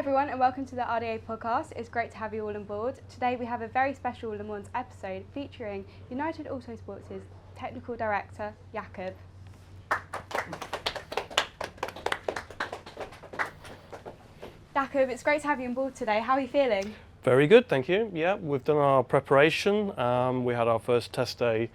everyone and welcome to the RDA podcast. It's great to have you all on board. Today we have a very special Le Mans episode featuring United Autosports' Technical Director, Jakob. Jakob, it's great to have you on board today. How are you feeling? Very good, thank you. Yeah, we've done our preparation. We had our first test day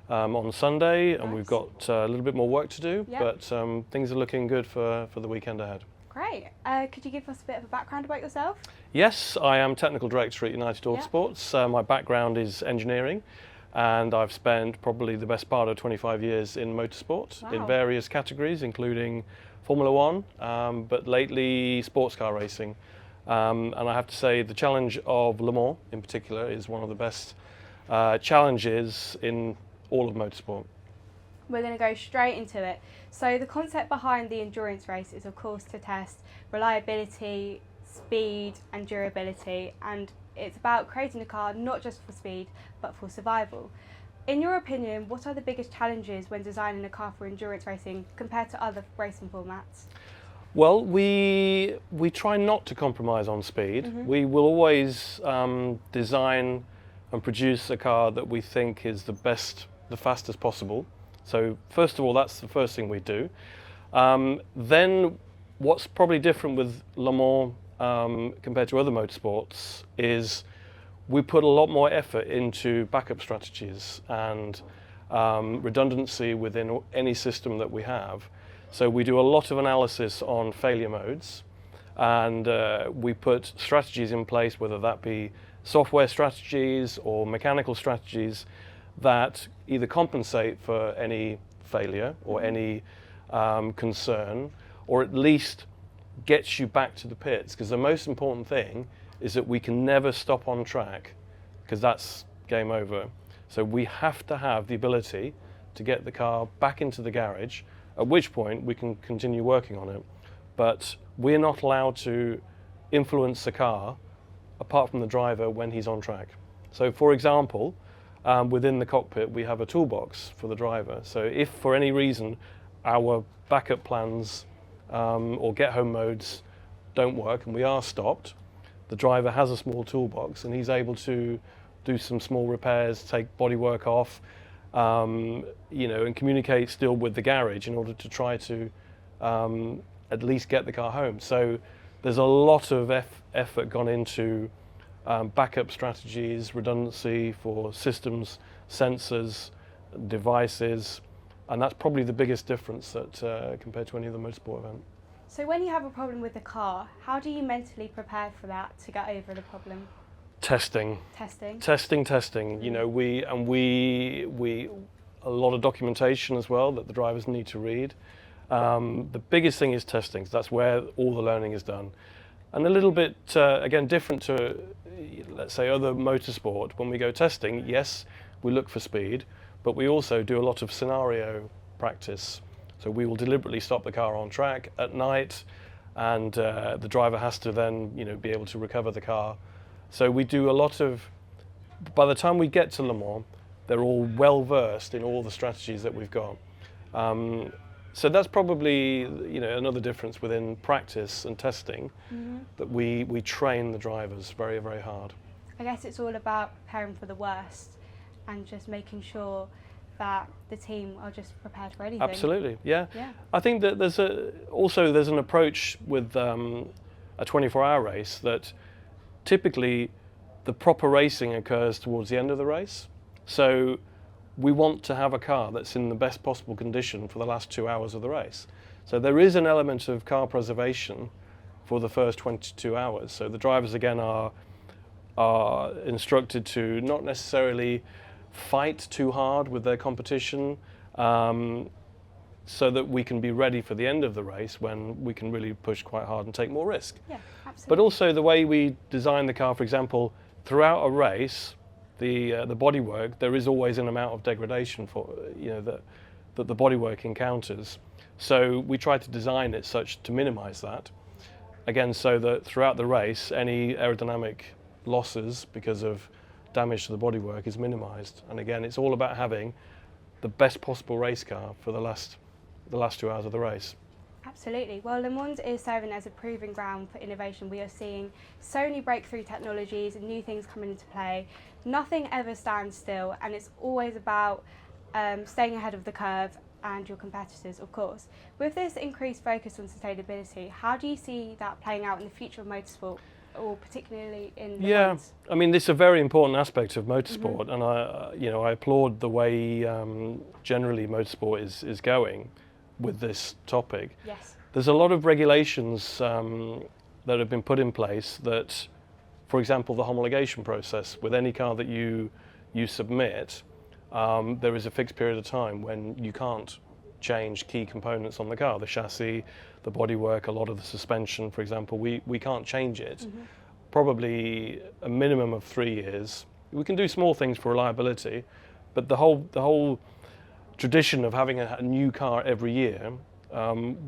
on Sunday, and we've got a little bit more work to do, but things are looking good for the weekend ahead. Great. Could you give us a bit of a background about yourself? Yes, I am Technical Director at United Autosports. My background is engineering, and I've spent probably the best part of 25 years in motorsport in various categories, including Formula One, but lately sports car racing. And I have to say the challenge of Le Mans in particular is one of the best challenges in all of motorsport. We're going to go straight into it. So the concept behind the endurance race is of course to test reliability, speed and durability, and it's about creating a car not just for speed but for survival. In your opinion, what are the biggest challenges when designing a car for endurance racing compared to other racing formats? Well, we try not to compromise on speed. We will always design and produce a car that we think is the fastest possible. So first of all, that's the first thing we do. Then what's probably different with Le Mans compared to other motorsports is we put a lot more effort into backup strategies and redundancy within any system that we have. So we do a lot of analysis on failure modes, and we put strategies in place, whether that be software strategies or mechanical strategies, that either compensate for any failure or any concern, or at least gets you back to the pits. Because the most important thing is that we can never stop on track, because that's game over. So we have to have the ability to get the car back into the garage, at which point we can continue working on it. But we're not allowed to influence the car apart from the driver when he's on track. So for example, within the cockpit we have a toolbox for the driver. So if for any reason our backup plans or get home modes don't work and we are stopped, the driver has a small toolbox and he's able to do some small repairs, take bodywork off, and communicate still with the garage in order to try to at least get the car home. So there's a lot of effort gone into backup strategies, redundancy for systems, sensors, devices, and that's probably the biggest difference that compared to any other motorsport event. So when you have a problem with the car, how do you mentally prepare for that to get over the problem? Testing. You know, we a lot of documentation as well that the drivers need to read. The biggest thing is testing. So that's where all the learning is done. And a little bit, again, different to, let's say, other motorsport. When we go testing, yes, we look for speed, but we also do a lot of scenario practice. So we will deliberately stop the car on track at night, and the driver has to then, be able to recover the car. So we do a lot of, by the time we get to Le Mans, they're all well versed in all the strategies that we've got. So that's probably another difference within practice and testing, that we train the drivers very, very hard. I guess it's all about preparing for the worst and just making sure that the team are just prepared for anything. Absolutely, yeah. I think that there's an approach with a 24-hour race that typically the proper racing occurs towards the end of the race. So we want to have a car that's in the best possible condition for the last 2 hours of the race. So there is an element of car preservation for the first 22 hours. So the drivers again are instructed to not necessarily fight too hard with their competition, so that we can be ready for the end of the race when we can really push quite hard and take more risk. Yeah, absolutely. But also the way we design the car, for example, throughout a race, the bodywork, there is always an amount of degradation for that the bodywork encounters. So we try to design it such to minimize that. Again, so that throughout the race, any aerodynamic losses because of damage to the bodywork is minimized. And again, it's all about having the best possible race car for the last 2 hours of the race. Absolutely. Well, Le Mans is serving as a proving ground for innovation. We are seeing so many breakthrough technologies and new things coming into play. Nothing ever stands still, and it's always about staying ahead of the curve and your competitors, of course. With this increased focus on sustainability, how do you see that playing out in the future of motorsport, or particularly in Le Mans? I mean, this is a very important aspect of motorsport, and I applaud the way generally motorsport is going with this topic. Yes. There's a lot of regulations that have been put in place that, for example, the homologation process with any car that you submit, there is a fixed period of time when you can't change key components on the car, the chassis, the bodywork, a lot of the suspension, for example, we can't change it. Probably a minimum of 3 years. We can do small things for reliability, but the whole tradition of having a new car every year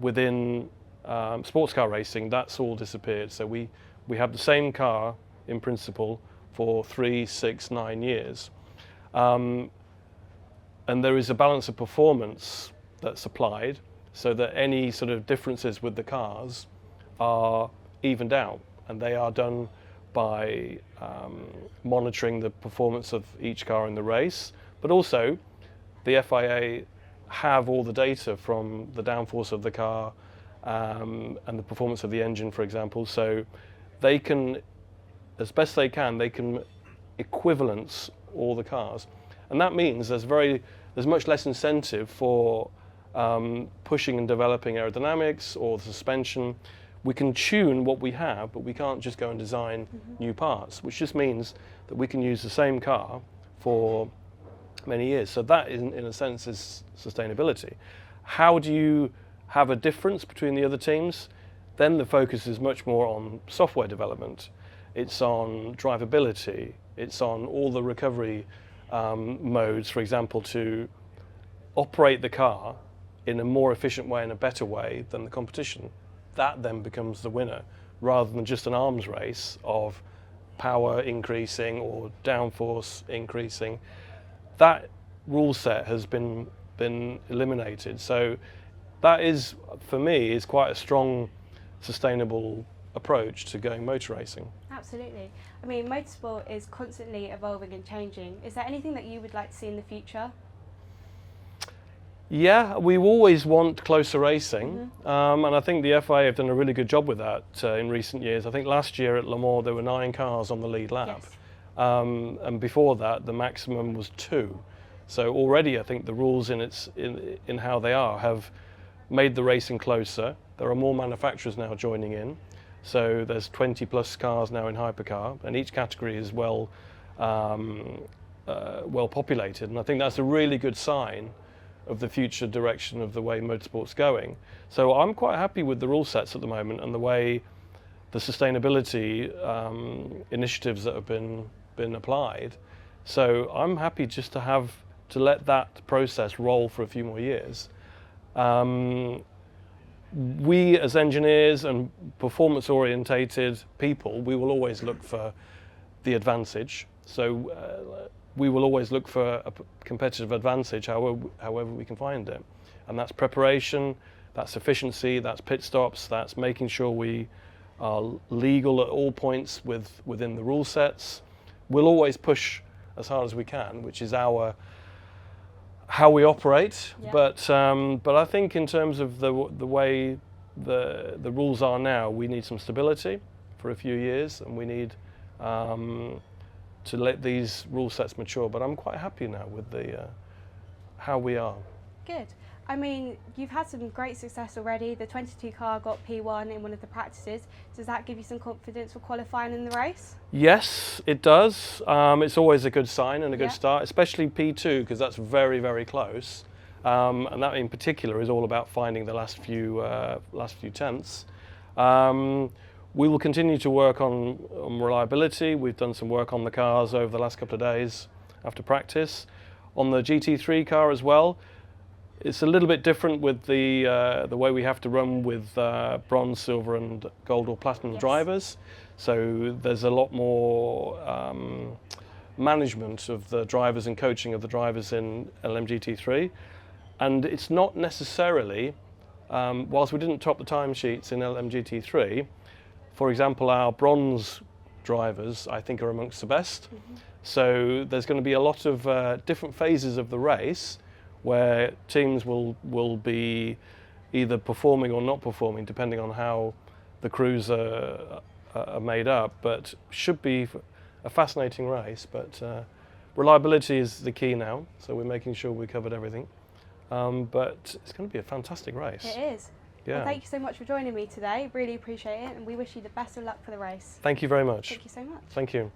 within sports car racing, that's all disappeared. So we have the same car in principle for 3, 6, 9 years. And there is a balance of performance that's applied so that any sort of differences with the cars are evened out, and they are done by monitoring the performance of each car in the race, but also the FIA have all the data from the downforce of the car and the performance of the engine, for example, so they can, as best they can equivalence all the cars. And that means there's much less incentive for pushing and developing aerodynamics or the suspension. We can tune what we have, but we can't just go and design new parts, which just means that we can use the same car for many years. So that, in a sense, is sustainability. How do you have a difference between the other teams? Then the focus is much more on software development. It's on drivability. It's on all the recovery modes, for example, to operate the car in a more efficient way and a better way than the competition. That then becomes the winner, rather than just an arms race of power increasing or downforce increasing. That rule set has been eliminated. So that is, for me, is quite a strong, sustainable approach to going motor racing. Absolutely. I mean, motorsport is constantly evolving and changing. Is there anything that you would like to see in the future? Yeah, we always want closer racing, and I think the FIA have done a really good job with that in recent years. I think last year at Le Mans there were 9 cars on the lead lap, Yes. And before that the maximum was 2. So already I think the rules in how they are have made the racing closer. There are more manufacturers now joining in, so there's 20 plus cars now in hypercar, and each category is well populated, and I think that's a really good sign of the future direction of the way motorsport's going. So I'm quite happy with the rule sets at the moment and the way the sustainability initiatives that have been applied. So I'm happy just to let that process roll for a few more years. We as engineers and performance orientated people, we will always look for the advantage. So we will always look for a competitive advantage however we can find it. And that's preparation, that's efficiency, that's pit stops, that's making sure we are legal at all points within the rule sets. We'll always push as hard as we can, which is how we operate. Yeah. But I think in terms of the way the rules are now, we need some stability for a few years, and we need to let these rule sets mature, but I'm quite happy now with how we are. Good. I mean, you've had some great success already. The 22 car got P1 in one of the practices. Does that give you some confidence for qualifying in the race? Yes, it does. It's always a good sign and a good Yeah. start, especially P2, because that's very, very close. And that in particular is all about finding the last few tenths. We will continue to work on reliability. We've done some work on the cars over the last couple of days after practice. On the GT3 car as well, it's a little bit different with the way we have to run with bronze, silver and gold or platinum Yes. drivers. So there's a lot more management of the drivers and coaching of the drivers in LMGT3. And it's not necessarily whilst we didn't top the timesheets in LMGT3, for example, our bronze drivers I think are amongst the best. So there's going to be a lot of different phases of the race where teams will be either performing or not performing depending on how the crews are made up, but should be a fascinating race. But reliability is the key now, so we're making sure we covered everything. But it's going to be a fantastic race. It is. Yeah. Well, thank you so much for joining me today. Really appreciate it, and we wish you the best of luck for the race. Thank you very much. Thank you so much. Thank you.